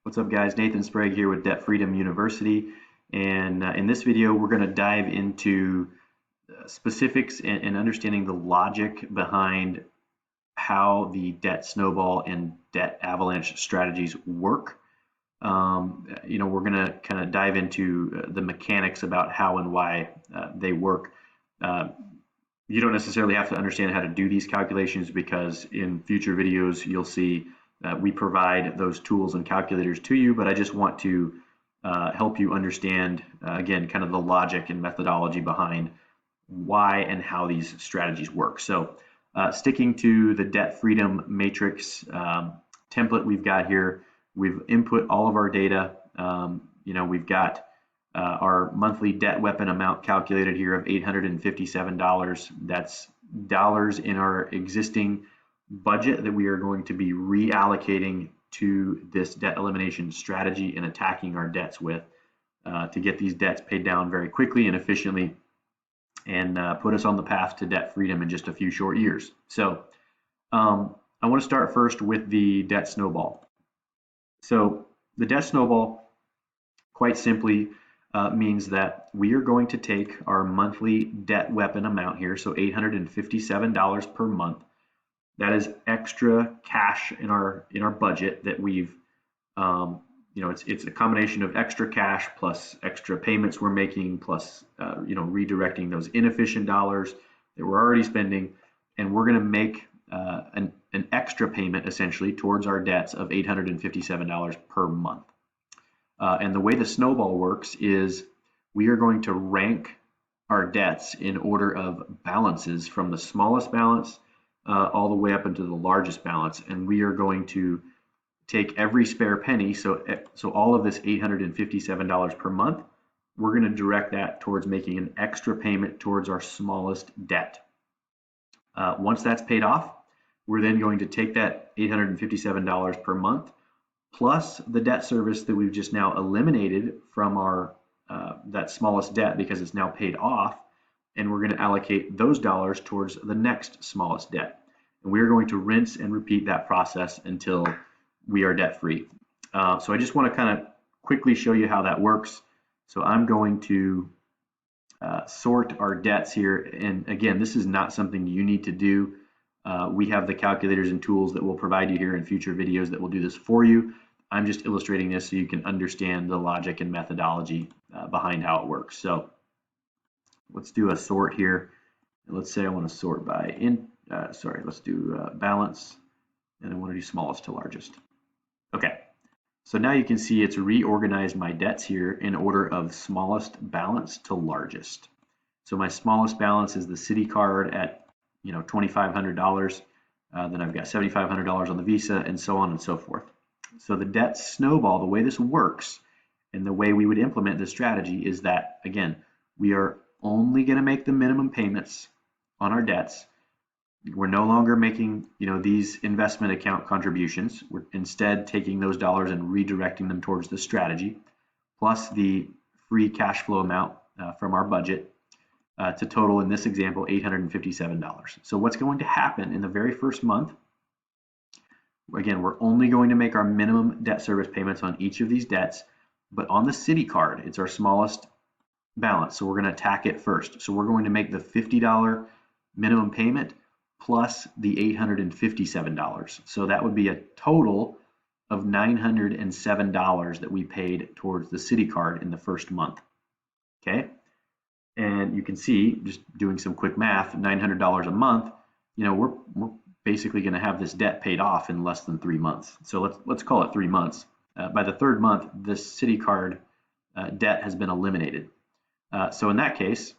What's up, guys? Nathan Sprague here with Debt Freedom University, and in this video we're going to dive into specifics and understanding the logic behind how the debt snowball and debt avalanche strategies work. We're going to kind of dive into the mechanics about how and why they work. You don't necessarily have to understand how to do these calculations because in future videos you'll see we provide those tools and calculators to you, but I just want to help you understand, again, kind of the logic and methodology behind why and how these strategies work. So sticking to the debt freedom matrix template we've got here, we've input all of our data. We've got our monthly debt weapon amount calculated here of $857. That's dollars in our existing budget that we are going to be reallocating to this debt elimination strategy and attacking our debts with to get these debts paid down very quickly and efficiently and put us on the path to debt freedom in just a few short years. So I want to start first with the debt snowball. So the debt snowball, quite simply, means that we are going to take our monthly debt weapon amount here, so $857 per month. That is extra cash in our budget that we've, it's a combination of extra cash plus extra payments we're making plus, redirecting those inefficient dollars that we're already spending, and we're going to make an extra payment essentially towards our debts of $857 per month. And the way the snowball works is we are going to rank our debts in order of balances from the smallest balance all the way up into the largest balance, and we are going to take every spare penny. So all of this $857 per month, we're going to direct that towards making an extra payment towards our smallest debt. Once that's paid off, we're then going to take that $857 per month plus the debt service that we've just now eliminated from our that smallest debt because it's now paid off, and we're going to allocate those dollars towards the next smallest debt. And we're going to rinse and repeat that process until we are debt free. So I just want to kind of quickly show you how that works. So I'm going to sort our debts here. And again, this is not something you need to do. We have the calculators and tools that we'll provide you here in future videos that will do this for you. I'm just illustrating this so you can understand the logic and methodology behind how it works. So let's do a sort here. Let's say I want to sort by let's do balance, and I want to do smallest to largest. Okay, so now you can see it's reorganized my debts here in order of smallest balance to largest. So my smallest balance is the city card at $2,500. Then I've got $7,500 on the Visa, and so on and so forth. So the debt snowball, the way this works and the way we would implement this strategy is that, again, we are only going to make the minimum payments on our debts. We're no longer making, these investment account contributions. We're instead taking those dollars and redirecting them towards the strategy, plus the free cash flow amount from our budget to total, in this example, $857. So what's going to happen in the very first month? Again, we're only going to make our minimum debt service payments on each of these debts, but on the city card, it's our smallest balance, so we're going to attack it first. So we're going to make the $50 minimum payment plus the $857. So that would be a total of $907 that we paid towards the city card in the first month. Okay, and you can see, just doing some quick math, $900 a month, we're basically going to have this debt paid off in less than 3 months. So let's call it 3 months. By the third month, this city card debt has been eliminated. So in that case,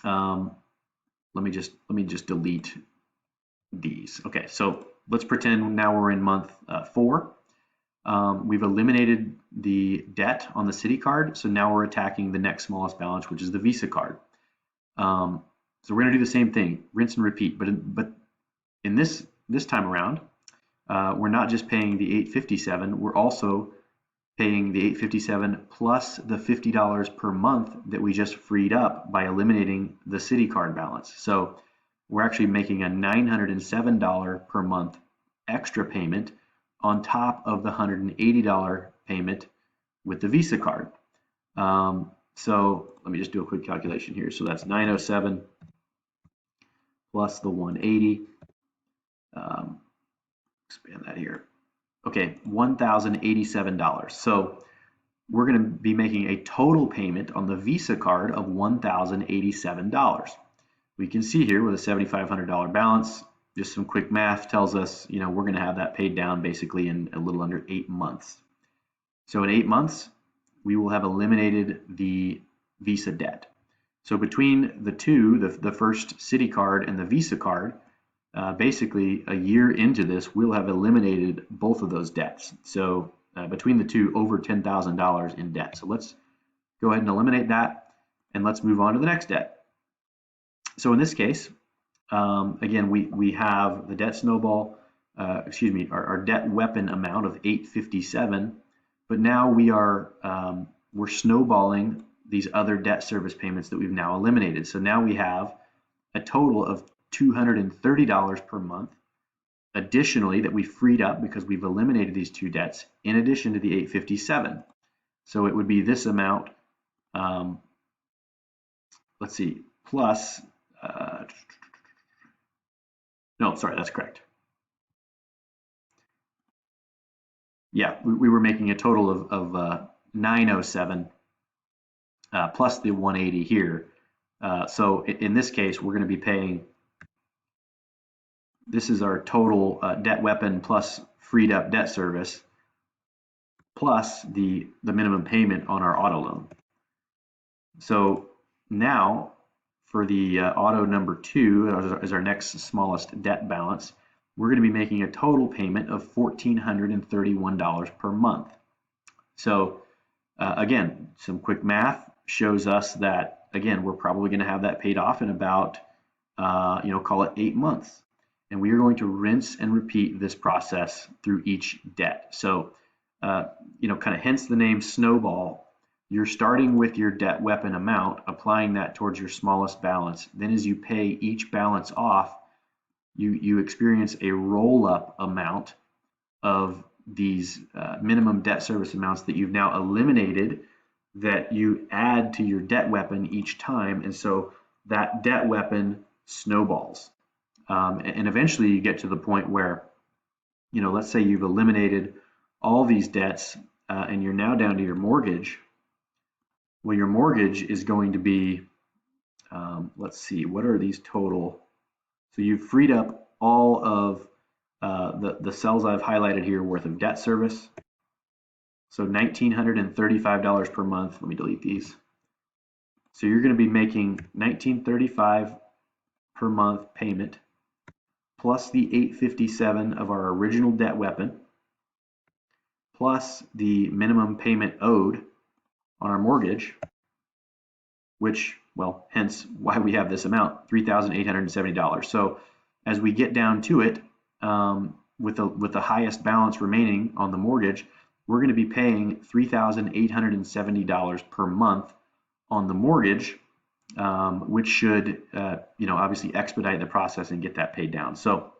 let me just delete these. Okay, so let's pretend now we're in month 4. We've eliminated the debt on the city card, so now we're attacking the next smallest balance, which is the Visa card. So we're going to do the same thing, rinse and repeat, but in this time around, we're not just paying the $857, we're also paying the $857 plus the $50 per month that we just freed up by eliminating the city card balance. So we're actually making a $907 per month extra payment on top of the $180 payment with the Visa card. So let me just do a quick calculation here. So that's 907 plus the 180. Expand that here. Okay, $1,087. So we're going to be making a total payment on the Visa card of $1,087. We can see here with a $7,500 balance, just some quick math tells us, we're going to have that paid down basically in a little under 8 months. So in 8 months, we will have eliminated the Visa debt. So between the two, the first Citi card and the Visa card, basically a year into this, we'll have eliminated both of those debts. So between the two, over $10,000 in debt. So let's go ahead and eliminate that, and let's move on to the next debt. So in this case, again, we have the debt snowball, our debt weapon amount of $857, but now we're snowballing these other debt service payments that we've now eliminated. So now we have a total of $230 per month additionally that we freed up because we've eliminated these two debts in addition to the $857. So it would be this amount, let's see, plus, no, sorry, that's correct. Yeah, we were making a total of 907 plus the 180 here. So in this case, we're going to be paying, this is our total debt weapon plus freed up debt service plus the minimum payment on our auto loan. So now for the auto number 2 as our next smallest debt balance, we're going to be making a total payment of $1,431 per month. So again, some quick math shows us that, again, we're probably going to have that paid off in about, call it 8 months. And we are going to rinse and repeat this process through each debt. So, kind of hence the name Snowball. You're starting with your debt weapon amount, applying that towards your smallest balance. Then as you pay each balance off, you experience a roll-up amount of these minimum debt service amounts that you've now eliminated that you add to your debt weapon each time. And so that debt weapon snowballs. And eventually you get to the point where, let's say you've eliminated all these debts and you're now down to your mortgage. Well, your mortgage is going to be, let's see, what are these total? So you've freed up all of the cells I've highlighted here worth of debt service. So $1,935 per month. Let me delete these. So you're going to be making $1,935 per month payment plus the $857 of our original debt weapon plus the minimum payment owed on our mortgage, which, well, hence why we have this amount, $3,870. So as we get down to it, with the highest balance remaining on the mortgage, we're going to be paying $3,870 per month on the mortgage, which should, obviously expedite the process and get that paid down. So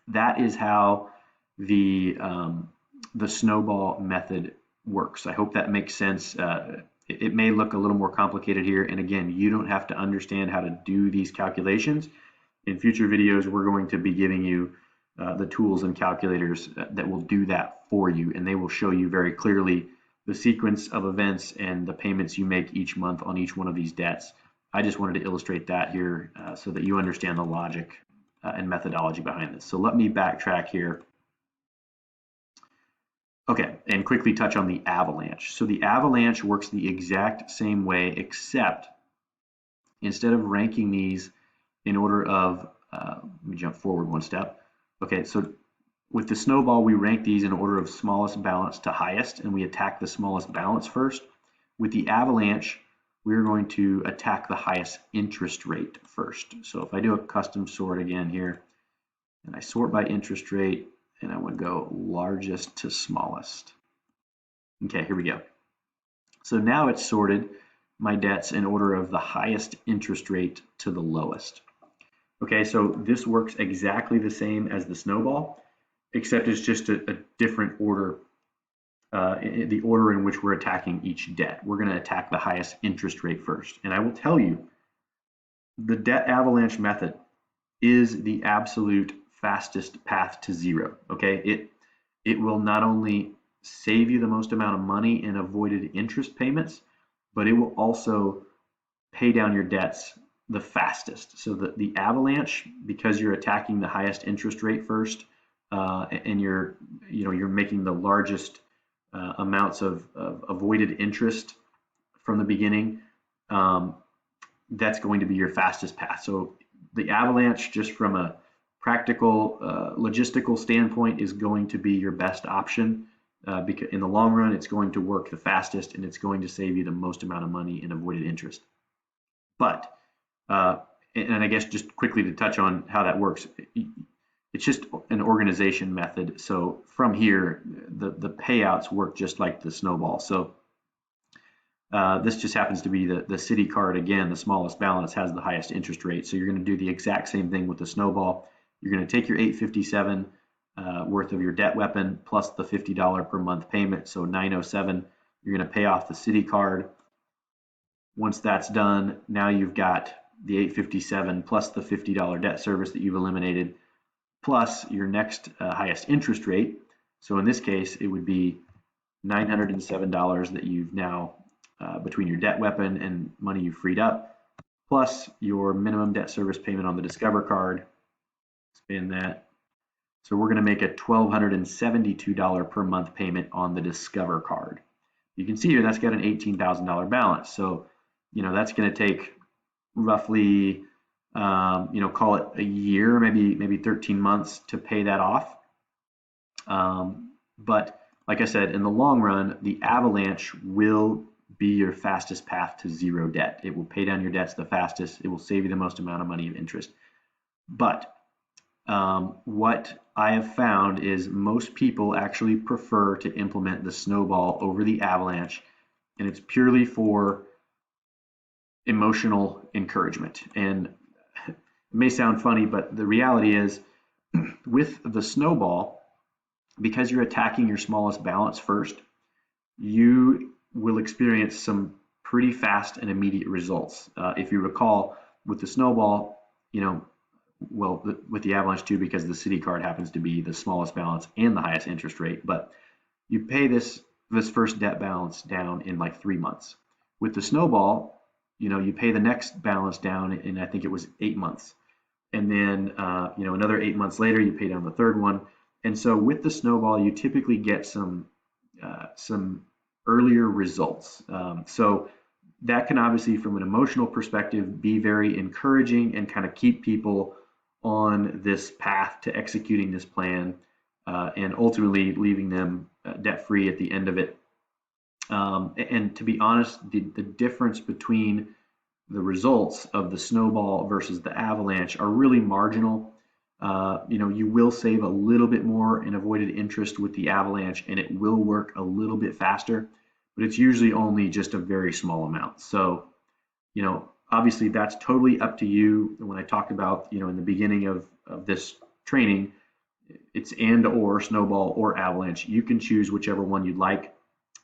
that is how the snowball method works. I hope that makes sense. It may look a little more complicated here. And again, you don't have to understand how to do these calculations. In future videos, we're going to be giving you the tools and calculators that will do that for you. And they will show you very clearly the sequence of events and the payments you make each month on each one of these debts. I just wanted to illustrate that here so that you understand the logic and methodology behind this. So let me backtrack here. Okay, and quickly touch on the Avalanche. So the Avalanche works the exact same way, except instead of ranking these in order of, let me jump forward one step. Okay, so with the Snowball, we rank these in order of smallest balance to highest, and we attack the smallest balance first. With the Avalanche, we're going to attack the highest interest rate first. So if I do a custom sort again here, and I sort by interest rate, and I would go largest to smallest. Okay, here we go. So now it's sorted my debts in order of the highest interest rate to the lowest. Okay, so this works exactly the same as the Snowball. except it's just a different order, the order in which we're attacking each debt. We're going to attack the highest interest rate first. And I will tell you, the debt avalanche method is the absolute fastest path to zero. Okay, it will not only save you the most amount of money in avoided interest payments, but it will also pay down your debts the fastest. So the avalanche, because you're attacking the highest interest rate first, and you're making the largest amounts of avoided interest from the beginning, that's going to be your fastest path. So the avalanche, just from a practical, logistical standpoint, is going to be your best option, because in the long run, it's going to work the fastest and it's going to save you the most amount of money in avoided interest. But, and I guess just quickly to touch on how that works, it's just an organization method. So from here, the payouts work just like the Snowball. So this just happens to be the city card. Again, the smallest balance has the highest interest rate. So you're going to do the exact same thing with the Snowball. You're going to take your $857 worth of your debt weapon plus the $50 per month payment. So $907. You're going to pay off the city card. Once that's done, now you've got the $857 plus the $50 debt service that you've eliminated, plus your next highest interest rate. So in this case, it would be $907 that you've now, between your debt weapon and money you've freed up, plus your minimum debt service payment on the Discover card. Expand that. So we're going to make a $1,272 per month payment on the Discover card. You can see here that's got an $18,000 balance. So, that's going to take roughly, call it a year, maybe 13 months to pay that off. But like I said, in the long run, the avalanche will be your fastest path to zero debt. It will pay down your debts the fastest. It will save you the most amount of money of interest. But what I have found is most people actually prefer to implement the Snowball over the avalanche, and it's purely for emotional encouragement. And it may sound funny, but the reality is with the Snowball, because you're attacking your smallest balance first, you will experience some pretty fast and immediate results. If you recall, with the Snowball, with the Avalanche too, because the city card happens to be the smallest balance and the highest interest rate, but you pay this first debt balance down in like 3 months. With the Snowball, you pay the next balance down in, I think it was 8 months. And then, another 8 months later, you pay down the third one. And so with the Snowball, you typically get some earlier results. So that can obviously, from an emotional perspective, be very encouraging and kind of keep people on this path to executing this plan, and ultimately leaving them debt-free at the end of it. And to be honest, the difference between the results of the Snowball versus the Avalanche are really marginal. You will save a little bit more in avoided interest with the Avalanche, and it will work a little bit faster, but it's usually only just a very small amount. So, obviously that's totally up to you. When I talked about, in the beginning of this training, it's and or Snowball or Avalanche. You can choose whichever one you'd like.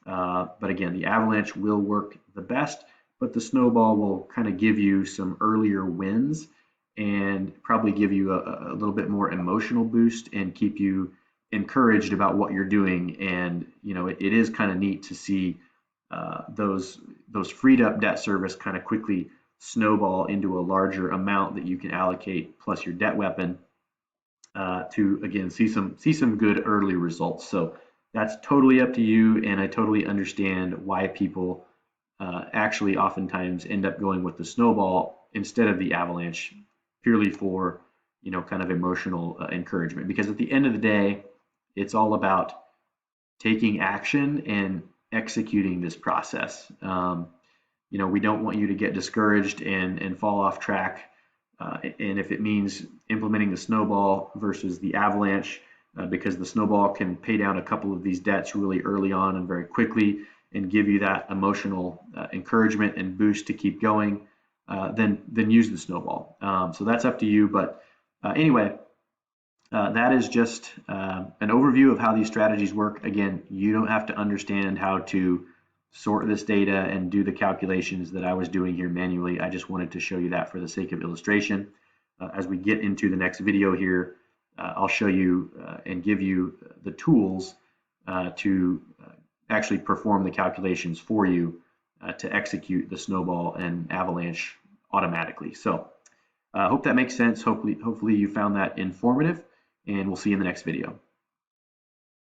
But again, the Avalanche will work the best, but the Snowball will kind of give you some earlier wins and probably give you a little bit more emotional boost and keep you encouraged about what you're doing. And, it is kind of neat to see those freed up debt service kind of quickly snowball into a larger amount that you can allocate plus your debt weapon, to, again, see some good early results. So that's totally up to you, and I totally understand why people actually oftentimes end up going with the Snowball instead of the Avalanche, purely for kind of emotional encouragement. Because at the end of the day, it's all about taking action and executing this process. We don't want you to get discouraged and fall off track. And if it means implementing the Snowball versus the Avalanche, because the Snowball can pay down a couple of these debts really early on and very quickly and give you that emotional encouragement and boost to keep going, then use the Snowball. So that's up to you. But anyway, That is just an overview of how these strategies work. Again, you don't have to understand how to sort this data and do the calculations that I was doing here manually. I just wanted to show you that for the sake of illustration. As we get into the next video here, I'll show you and give you the tools to actually perform the calculations for you to execute the Snowball and Avalanche automatically. So I hope that makes sense. Hopefully you found that informative, and we'll see you in the next video.